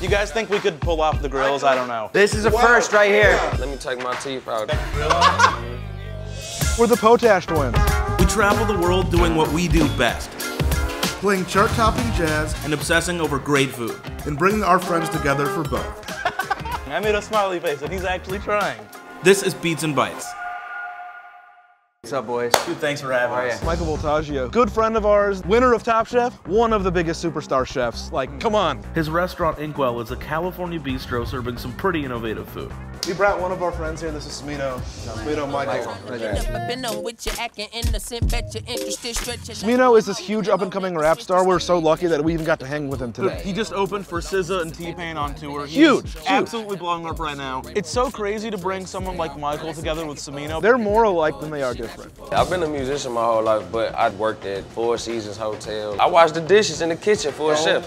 You guys think we could pull off the grills? I don't know. This is a first right here. Let me take my teeth out. We're the Potash Twins. We travel the world doing what we do best. Playing chart-topping jazz And obsessing over great food. and bringing our friends together for both. I made a smiley face and he's actually trying. This is Beats and Bites. What's up, boys? Dude, thanks for having us. Michael Voltaggio, good friend of ours, winner of Top Chef, one of the biggest superstar chefs. Like, come on. His restaurant Inkwell is a California bistro serving some pretty innovative food. We brought one of our friends here. This is Smino. Smino and Michael. Smino is this huge up-and-coming rap star. We're so lucky that we even got to hang with him today. He just opened for SZA and T-Pain on tour. He's Huge. absolutely blowing up right now. It's so crazy to bring someone like Michael together with Smino. They're more alike than they are different. I've been a musician my whole life, but I worked at Four Seasons Hotel. I washed the dishes in the kitchen for a chef.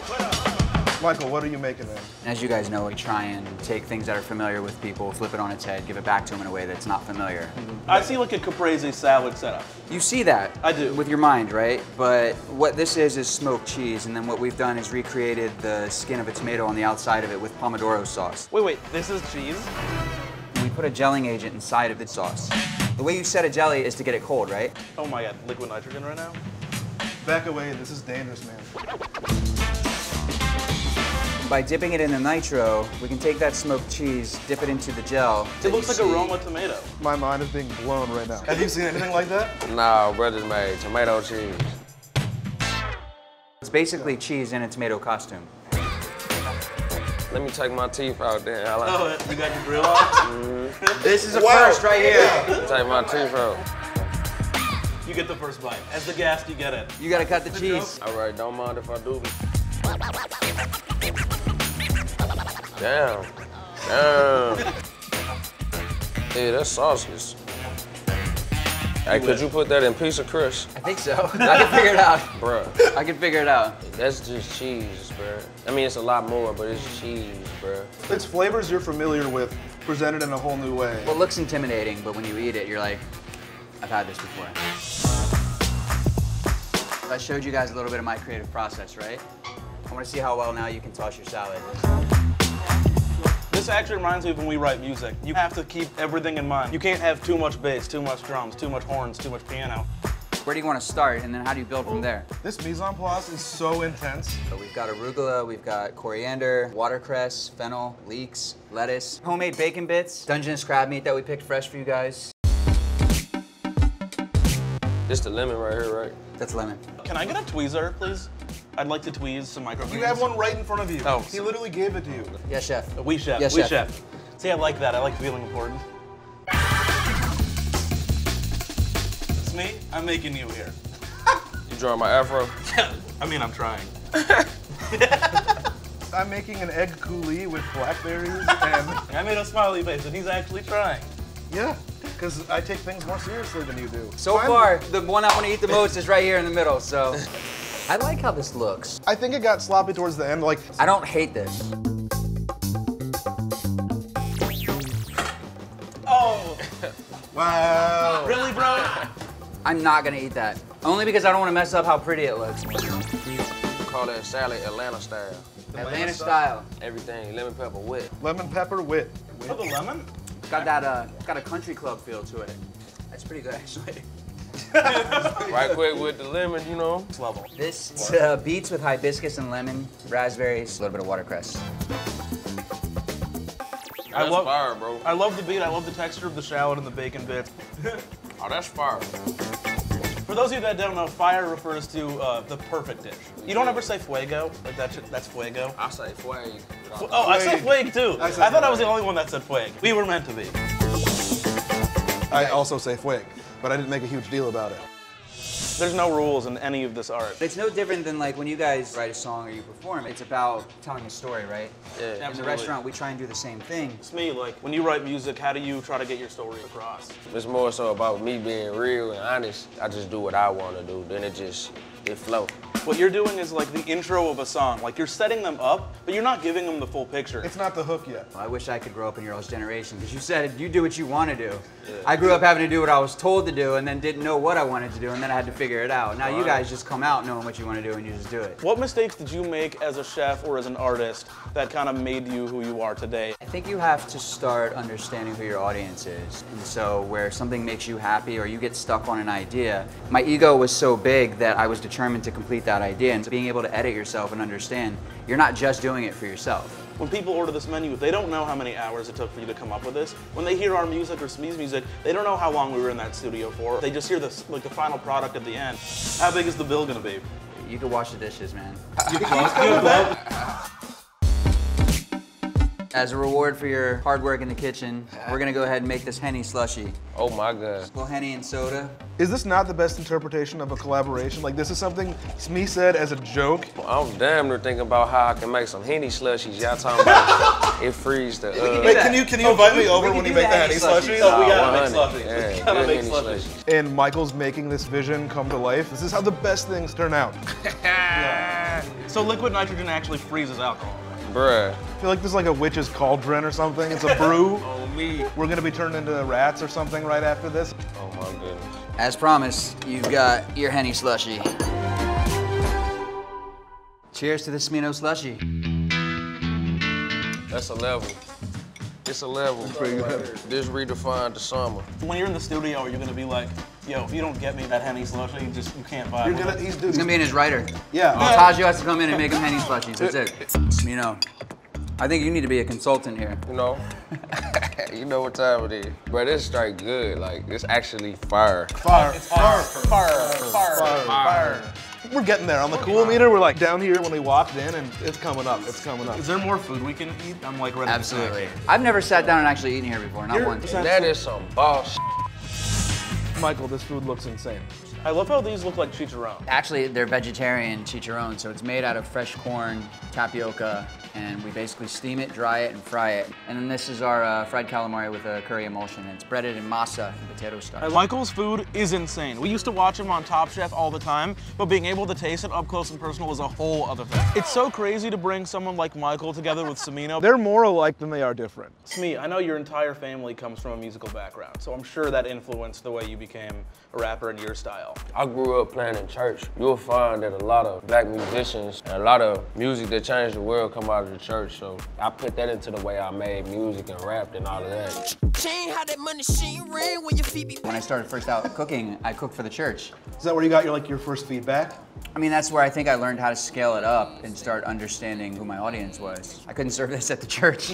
Michael, what are you making then? As you guys know, we try and take things that are familiar with people, flip it on its head, give it back to them in a way that's not familiar. I see like a caprese salad setup. You see that. I do. With your mind, right? But what this is smoked cheese, and then what we've done is recreated the skin of a tomato on the outside of it with pomodoro sauce. Wait, this is cheese? And we put a gelling agent inside of the sauce. The way you set a jelly is to get it cold, right? Oh my God, liquid nitrogen right now? Back away, this is dangerous, man. By dipping it in the nitro, we can take that smoked cheese, dip it into the gel. It looks like a Roma tomato. My mind is being blown right now. Have you seen anything like that? Nah, brothers made tomato cheese. It's basically cheese in a tomato costume. Let me take my teeth out there. Oh, you got your grill on? This is a first right here. Take my teeth out. You get the first bite. As the guest, you get it. You gotta cut the cheese. All right, don't mind if I do. Damn. Hey, that's sausages. Hey, could you put that in piece of crust? I think so. I can figure it out. Bruh. I can figure it out. That's just cheese, bruh. I mean, it's a lot more, but it's cheese, bruh. It's flavors you're familiar with, presented in a whole new way. Well, it looks intimidating, but when you eat it, you're like, I've had this before. I showed you guys a little bit of my creative process, right? I want to see how well now you can toss your salad. This actually reminds me of when we write music. You have to keep everything in mind. You can't have too much bass, too much drums, too much horns, too much piano. Where do you want to start, and then how do you build from there? This mise en place is so intense. So we've got arugula, we've got coriander, watercress, fennel, leeks, lettuce, homemade bacon bits, Dungeness crab meat that we picked fresh for you guys. This the lemon right here, right? That's lemon. Can I get a tweezer, please? I'd like to tweeze some microgreens. You have one right in front of you. Oh. He literally gave it to you. Yes, chef. We chef, Yes, we chef. chef. See, I like that. I like feeling important. It's me. I'm making you here. You drawing my afro? I mean, I'm trying. I'm making an egg coulis with blackberries and I made a smiley face and he's actually trying. yeah, because I take things more seriously than you do. So far, the one I want to eat the most is right here in the middle, so. I like how this looks. I think it got sloppy towards the end. Like, I don't hate this. Oh, wow. really, bro? I'm not gonna eat that. Only because I don't want to mess up how pretty it looks. Call that salad Atlanta style. Atlanta style. Everything, lemon pepper wet. Lemon pepper wit. For the lemon? It's got that, it's got a country club feel to it. That's pretty good, actually. Right quick with the lemon, you know. Next level. This beets with hibiscus and lemon, raspberries, a little bit of watercress. That's fire, bro. I love the beet. I love the texture of the shallot and the bacon bit. Oh, that's fire. For those of you that don't know, fire refers to the perfect dish. You don't ever say fuego, like that's fuego. I say fuego. Oh, I say fuego too. I said thought I was the only one that said fuego. We were meant to be. I also say fueg, but I didn't make a huge deal about it. There's no rules in any of this art. It's no different than like when you guys write a song or you perform. It's about telling a story, right? Yeah. In the Absolutely. restaurant, we try and do the same thing. It's me, like, when you write music, how do you try to get your story across? It's more so about me being real and honest. I just do what I want to do. Then it just it flow. What you're doing is like the intro of a song. Like you're setting them up, but you're not giving them the full picture. It's not the hook yet. I wish I could grow up in your all's generation, because you said you do what you want to do. Yeah. I grew up having to do what I was told to do and then didn't know what I wanted to do, and then I had to figure it out. Now you guys just come out knowing what you want to do and you just do it. What mistakes did you make as a chef or as an artist that kind of made you who you are today? I think you have to start understanding who your audience is. And so where something makes you happy or you get stuck on an idea, my ego was so big that I was determined to complete that idea. And being able to edit yourself and understand you're not just doing it for yourself. When people order this menu, they don't know how many hours it took for you to come up with this. When they hear our music or Smee's music, they don't know how long we were in that studio for. They just hear this, like the final product at the end. How big is the bill gonna be? You can wash the dishes, man. As a reward for your hard work in the kitchen, we're gonna go ahead and make this Henny slushy. Oh my God. A little Henny and soda. Is this not the best interpretation of a collaboration? Like this is something Smee said as a joke. I'm damn near thinking about how I can make some Henny slushies. Y'all talking about it frees the. Wait, can you invite me over when you make the Henny slushies? Oh, we gotta make 100. slushies. Yeah, We gotta good make Henny slushies. slushies. And Michael's making this vision come to life. This is how the best things turn out. So liquid nitrogen actually freezes alcohol. Bruh. I feel like this is like a witch's cauldron or something. It's a brew. Oh me. We're gonna be turned into rats or something right after this. Oh my goodness. As promised, you've got your Henny slushy. Cheers to the Smino slushy. That's a level. It's a level. This redefined the summer. When you're in the studio, are you gonna be like, yo, if you don't get me that Henny slushy, you can't vibe with it? He's He's gonna be in his writer. Yeah. Voltaggio has to come in and make him Henny slushies. That's it. Smino, I think you need to be a consultant here. You know? You know what time it is. But it's straight good. Like, it's actually fire. Fire. Fire. We're getting there. On the cool meter, we're like down here when we walked in and it's coming up. It's coming up. Is there more food we can eat? I'm like ready. Absolutely. I've never sat down and actually eaten here before, not once. That is some boss. Michael, this food looks insane. I love how these look like chicharron. Actually, they're vegetarian chicharron, so it's made out of fresh corn, tapioca, and we basically steam it, dry it, and fry it. And then this is our fried calamari with a curry emulsion. It's breaded in masa and potato starch. Michael's food is insane. We used to watch him on Top Chef all the time, but being able to taste it up close and personal is a whole other thing. It's so crazy to bring someone like Michael together with Smino. They're more alike than they are different. Smee, I know your entire family comes from a musical background, so I'm sure that influenced the way you became a rapper in your style. I grew up playing in church. You'll find that a lot of black musicians and a lot of music that changed the world come out of the church. So I put that into the way I made music and rapped and all of that. When I started first out cooking, I cooked for the church. Is that where you got your first feedback? I mean, that's where I think I learned how to scale it up and start understanding who my audience was. I couldn't serve this at the church.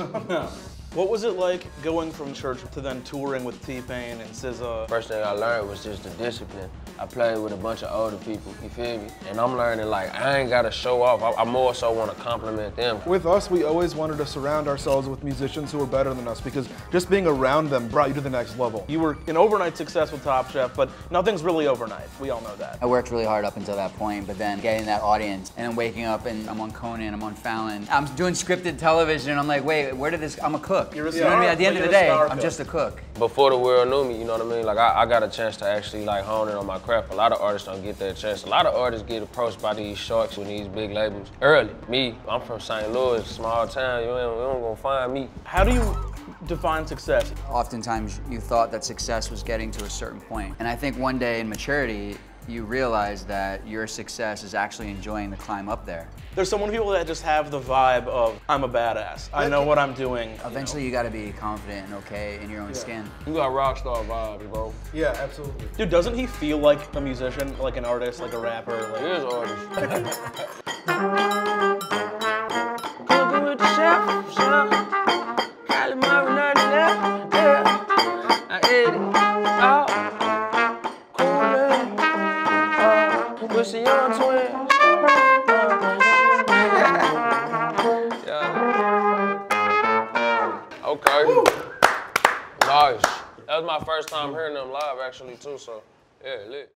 What was it like going from church to then touring with T-Pain and SZA? First thing I learned was just the discipline. I played with a bunch of older people, you feel me? And I'm learning like, I ain't gotta show off. I more so wanna compliment them. With us, we always wanted to surround ourselves with musicians who were better than us because just being around them brought you to the next level. You were an overnight success with Top Chef, but nothing's really overnight. We all know that. I worked really hard up until that point, but then getting that audience and then waking up and I'm on Conan, I'm on Fallon. I'm doing scripted television and I'm like, wait, where did this, I'm a cook. You're a You know what I mean? At the end of the day, I'm cook. just a cook. Before the world knew me, you know what I mean? Like I got a chance to actually like hone in on my craft. A lot of artists don't get that chance. A lot of artists get approached by these sharks with these big labels early. Me, I'm from St. Louis, small town. You ain't gonna find me. How do you define success? Oftentimes you thought that success was getting to a certain point. And I think one day in maturity, you realize that your success is actually enjoying the climb up there. There's some people that just have the vibe of, I'm a badass. I know what I'm doing. Eventually you gotta be confident and okay in your own skin. You got rock star vibes, bro. Yeah, absolutely. Dude, doesn't he feel like a musician, like an artist, like a rapper? Like... He is an artist. Cooking with the chef, calamari, nothing left, yeah. I ate it, cool, with the young twins. Okay. Woo. Nice. That was my first time hearing them live actually too, so yeah, lit.